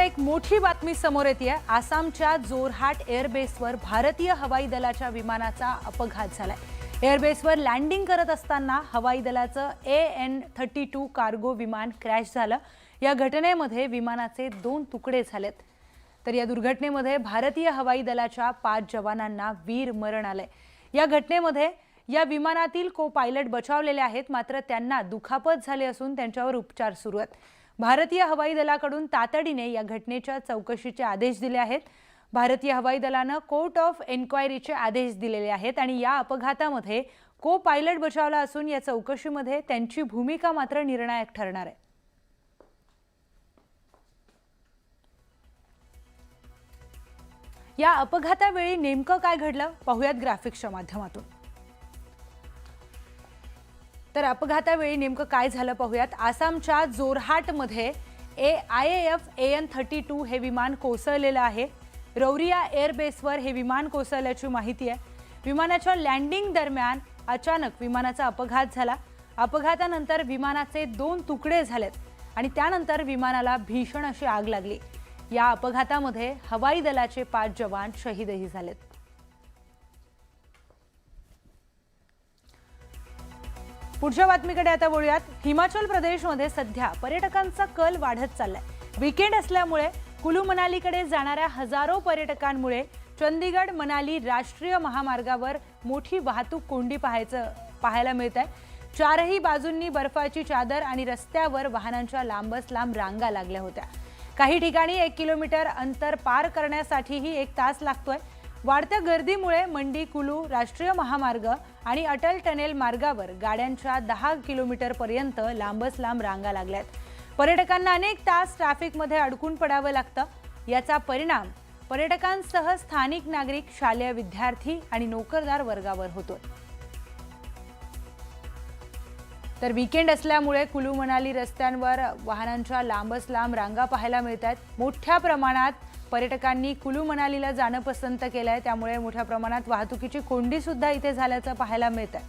एक मोठी बातमी समोर येते। आसामच्या जोरहाट एअरबेसवर भारतीय हवाई दलाच्या विमानाचा अपघात झालाय। एअरबेसवर लँडिंग करत असताना हवाई दलाचं AN-32 कार्गो विमान क्रॅश झालं। या घटनेमध्ये विमानाचे 2 तुकडे झालेत। तर या दुर्घटनेमध्ये भारतीय हवाई दलाच्या 5 जवानांना वीर मरण आले। या घटनेमध्ये या विमानातील को-पायलट बचावलेले आहेत, मात्र त्यांना दुखापत झाली असून त्यांच्यावर उपचार सुरू आहेत। भारतीय हवाई दलाकडून तातडीने या घटनेच्या चौकशीचे आदेश दिले आहेत। भारतीय हवाई दलाने कोर्ट ऑफ एन्क्वायरीचे आदेश दिलेले आहेत आणि या अपघातामध्ये को-पायलट बचावला असून या चौकशीमध्ये त्यांची भूमिका मात्र निर्णायक ठरणार आहे। या अपघातावेळी नेमकं काय घडलं पाहूयात ग्राफिक्सच्या माध्यमातून। तर अपघातावेळी नेमकं काय झालं पाहूयात। आसामच्या जोरहाटमध्ये IAF AN-32 हे विमान कोसळलेलं आहे। रौरिया एअरबेसवर हे विमान कोसळल्याची माहिती आहे। विमानाच्या लँडिंग दरम्यान अचानक विमानाचा अपघात झाला। अपघातानंतर विमानाचे 2 तुकडे झालेत आणि त्यानंतर विमानाला भीषण अशी आग लागली। या अपघातामध्ये हवाई दलाचे 5 जवान शहीदही झालेत। पुढच्या बातमीकडे आता वळूयात। हिमाचल प्रदेशमध्ये सध्या पर्यटकांचा कल वाढत चाललाय। वीकेंड असल्यामुळे कुलू मनालीकडे जाणाऱ्या हजारो पर्यटकांमुळे चंदीगड मनाली राष्ट्रीय महामार्गावर मोठी वाहतूक कोंडी पाहायला मिळत आहे। चारही बाजूंनी बर्फाची चादर आणि रस्त्यावर वाहनांच्या लांबच लांब रांगा लागल्या होत्या। काही ठिकाणी 1 किलोमीटर अंतर पार करण्यासाठीही 1 तास लागतोय। वाढत्या गर्दीमुळे मंडी कुलू राष्ट्रीय महामार्ग आणि अटल टनेल मार्गावर गाड्यांच्या 10 किलोमीटर पर्यंत लांबच लांब रांगा लागल्यात। पर्यटकांना अनेक तास ट्रॅफिकमध्ये अडकून पडावं लागतं। याचा परिणाम पर्यटकांसह स्थानिक नागरिक, शालेय विद्यार्थी आणि नोकरदार वर्गावर होतोय। तर वीकेंड असल्यामुळे कुलू मनाली रस्त्यांवर वाहनांच्या लांबच लांब रांगा पाहायला मिळतात। मोठ्या प्रमाणात पर्यटकांनी कुलू मनालीला जाणं पसंत केलंय, त्यामुळे मोठ्या प्रमाणात वाहतुकीची कोंडी सुद्धा इथे झाल्याचं पाहायला मिळतंय।